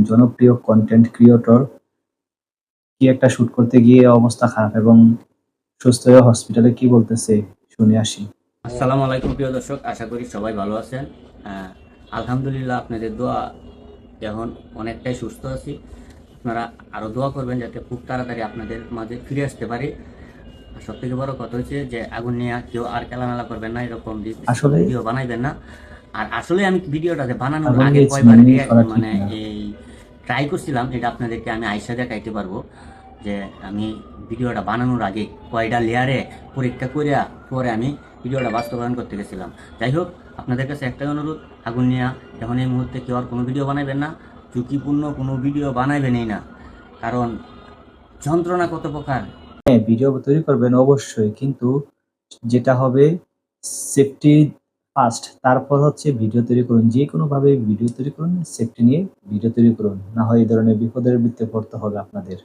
জনপ্রিয় content creator কি একটা শুট করতে গিয়ে অবস্থা খারাপ এবং সুস্থ হয়ে হসপিটালে কি বলতেছে শুনে আসি। আসসালামু আলাইকুম প্রিয় দর্শক, আশা করি সবাই ভালো আছেন। আলহামদুলিল্লাহ, আপনাদের দোয়া এখন অনেকটাই সুস্থ আছি। আপনারা আরও দোয়া করবেন যাতে খুব তাড়াতাড়ি আপনাদের মাঝে ফিরে আসতে পারি। আর সব থেকে বড় কথা হচ্ছে যে আগুন নিয়ে কেউ আর খেলামেলা করবেন না, এরকম আসলে ভিডিও বানাইবেন না। আর আসলে আমি ভিডিওটাতে বানানোর আগুন আগে নিয়ে কয়বার ছিনামি করা ঠিক মানে না। এই ট্রাই করছিলাম, এটা আপনাদেরকে আমি আইসা দেখাইতে পারবো যে আমি ভিডিওটা বানানোর আগে কয়টা লেয়ারে পরীক্ষা করিয়া পরে আমি ভিডিওটা বাস্তবায়ন করতে গেছিলাম। যাই হোক, আপনাদের কাছে একটাই অনুরোধ, আগুন নিয়ে এখন এই মুহূর্তে কেউ আর কোনো ভিডিও বানাইবেন না, ঝুঁকিপূর্ণ কোনো ভিডিও বানাইবেনই না। কারণ যন্ত্রণা কত প্রকার। হ্যাঁ, ভিডিও তৈরি করবেন অবশ্যই, কিন্তু যেটা হবে সেফটি ফার্স্ট, তারপর হচ্ছে ভিডিও তৈরি করুন। যে কোনোভাবে ভিডিও তৈরি করুন, সেফটি নিয়ে ভিডিও তৈরি করুন। না হয় এই ধরনের বিপদের ভিতরে পড়তে হবে আপনাদের।